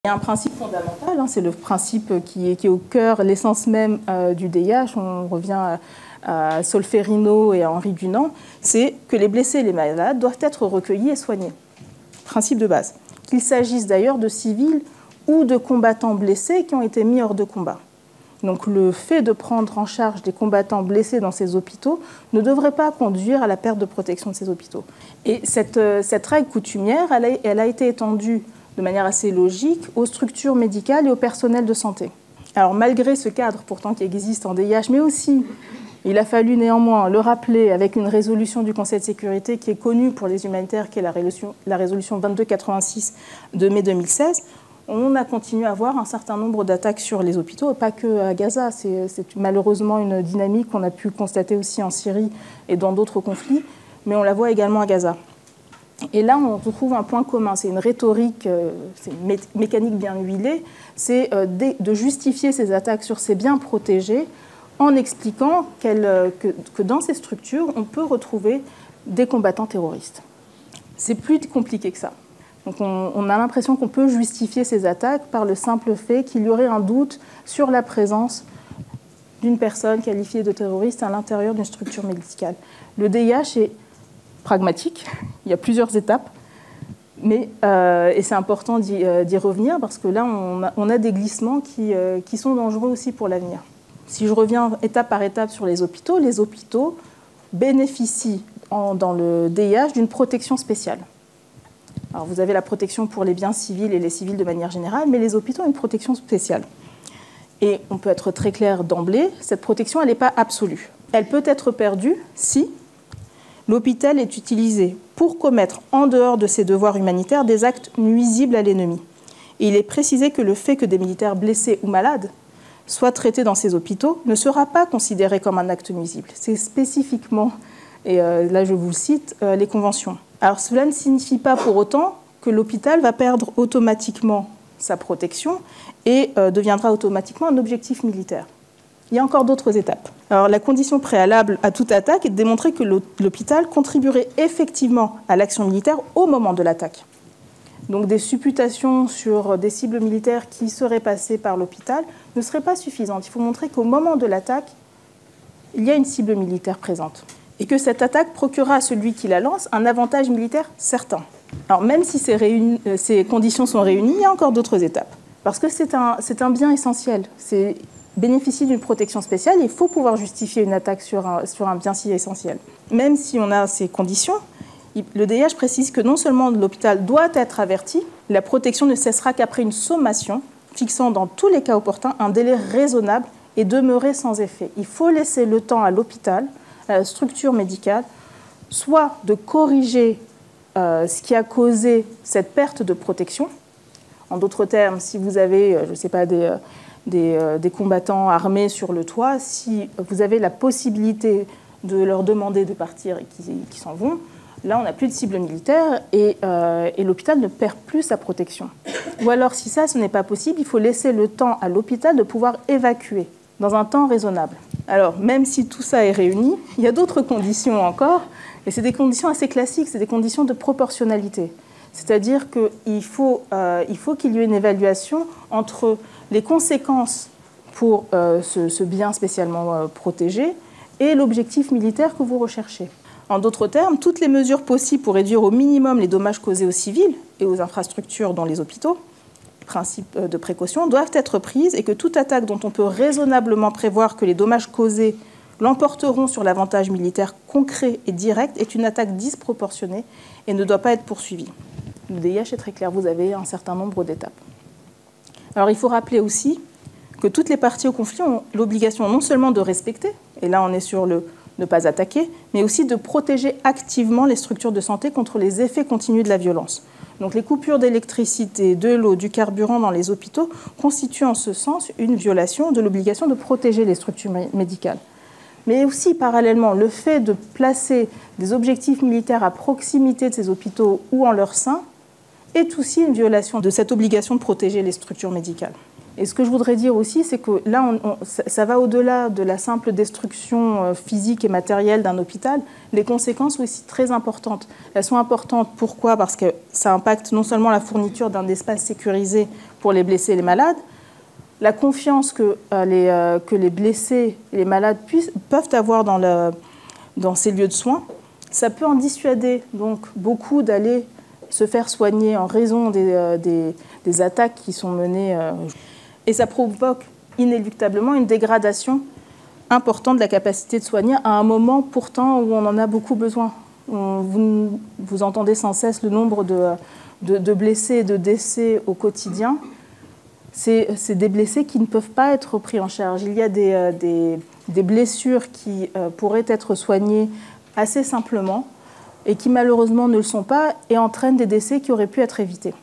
Il y a un principe fondamental, c'est le principe qui est au cœur, l'essence même du DIH. On revient à Solferino et à Henri Dunant, c'est que les blessés et les malades doivent être recueillis et soignés. Principe de base. Qu'il s'agisse d'ailleurs de civils ou de combattants blessés qui ont été mis hors de combat. Donc le fait de prendre en charge des combattants blessés dans ces hôpitaux ne devrait pas conduire à la perte de protection de ces hôpitaux. Et cette règle coutumière, elle a été étendue de manière assez logique aux structures médicales et au personnel de santé. Alors malgré ce cadre pourtant qui existe en DIH, mais aussi il a fallu néanmoins le rappeler avec une résolution du Conseil de sécurité qui est connue pour les humanitaires, qui est la résolution 2286 de mai 2016, on a continué à avoir un certain nombre d'attaques sur les hôpitaux, pas que à Gaza. C'est malheureusement une dynamique qu'on a pu constater aussi en Syrie et dans d'autres conflits, mais on la voit également à Gaza. Et là, on retrouve un point commun, c'est une rhétorique, c'est une mécanique bien huilée, c'est de justifier ces attaques sur ces biens protégés en expliquant que dans ces structures, on peut retrouver des combattants terroristes. C'est plus compliqué que ça. Donc on a l'impression qu'on peut justifier ces attaques par le simple fait qu'il y aurait un doute sur la présence d'une personne qualifiée de terroriste à l'intérieur d'une structure médicale. Le DIH est pragmatique, il y a plusieurs étapes, et c'est important d'y revenir parce que là, on a des glissements qui sont dangereux aussi pour l'avenir. Si je reviens étape par étape sur les hôpitaux bénéficient dans le DIH d'une protection spéciale. Alors vous avez la protection pour les biens civils et les civils de manière générale, mais les hôpitaux ont une protection spéciale. Et on peut être très clair d'emblée, cette protection, elle n'est pas absolue. Elle peut être perdue si l'hôpital est utilisé pour commettre, en dehors de ses devoirs humanitaires, des actes nuisibles à l'ennemi. Et il est précisé que le fait que des militaires blessés ou malades soient traités dans ces hôpitaux ne sera pas considéré comme un acte nuisible. C'est spécifiquement, et là je vous le cite, les conventions. Alors cela ne signifie pas pour autant que l'hôpital va perdre automatiquement sa protection et deviendra automatiquement un objectif militaire. Il y a encore d'autres étapes. Alors, la condition préalable à toute attaque est de démontrer que l'hôpital contribuerait effectivement à l'action militaire au moment de l'attaque. Donc, des supputations sur des cibles militaires qui seraient passées par l'hôpital ne seraient pas suffisantes. Il faut montrer qu'au moment de l'attaque, il y a une cible militaire présente et que cette attaque procurera à celui qui la lance un avantage militaire certain. Alors, même si ces conditions sont réunies, il y a encore d'autres étapes. Parce que c'est un bien essentiel. Bénéficie d'une protection spéciale, il faut pouvoir justifier une attaque sur un bien si essentiel. Même si on a ces conditions, le DIH précise que non seulement l'hôpital doit être averti, la protection ne cessera qu'après une sommation fixant dans tous les cas opportuns un délai raisonnable et demeurer sans effet. Il faut laisser le temps à l'hôpital, à la structure médicale, soit de corriger ce qui a causé cette perte de protection. En d'autres termes, si vous avez, je ne sais pas, des combattants armés sur le toit, si vous avez la possibilité de leur demander de partir et qu'ils s'en vont, là on n'a plus de cible militaire et l'hôpital ne perd plus sa protection. Ou alors si ce n'est pas possible, il faut laisser le temps à l'hôpital de pouvoir évacuer dans un temps raisonnable. Alors même si tout ça est réuni, il y a d'autres conditions encore, et c'est des conditions assez classiques, c'est des conditions de proportionnalité. C'est-à-dire qu'il faut qu'il y ait une évaluation entre les conséquences pour ce bien spécialement protégé et l'objectif militaire que vous recherchez. En d'autres termes, toutes les mesures possibles pour réduire au minimum les dommages causés aux civils et aux infrastructures dont les hôpitaux, principe de précaution, doivent être prises et que toute attaque dont on peut raisonnablement prévoir que les dommages causés l'emporteront sur l'avantage militaire concret et direct est une attaque disproportionnée et ne doit pas être poursuivie. Le DIH est très clair, vous avez un certain nombre d'étapes. Alors il faut rappeler aussi que toutes les parties au conflit ont l'obligation non seulement de respecter, et là on est sur le ne pas attaquer, mais aussi de protéger activement les structures de santé contre les effets continus de la violence. Donc les coupures d'électricité, de l'eau, du carburant dans les hôpitaux constituent en ce sens une violation de l'obligation de protéger les structures médicales. Mais aussi, parallèlement, le fait de placer des objectifs militaires à proximité de ces hôpitaux ou en leur sein est aussi une violation de cette obligation de protéger les structures médicales. Et ce que je voudrais dire aussi, c'est que là, ça va au-delà de la simple destruction physique et matérielle d'un hôpital. Les conséquences sont aussi très importantes. Elles sont importantes, pourquoi? Parce que ça impacte non seulement la fourniture d'un espace sécurisé pour les blessés et les malades, la confiance que les blessés et les malades peuvent avoir dans ces lieux de soins. Ça peut en dissuader donc beaucoup d'aller se faire soigner en raison des attaques qui sont menées. Et ça provoque inéluctablement une dégradation importante de la capacité de soigner à un moment pourtant où on en a beaucoup besoin. Vous entendez sans cesse le nombre de blessés et de décès au quotidien. C'est des blessés qui ne peuvent pas être pris en charge. Il y a des blessures qui pourraient être soignées assez simplement et qui malheureusement ne le sont pas et entraînent des décès qui auraient pu être évités.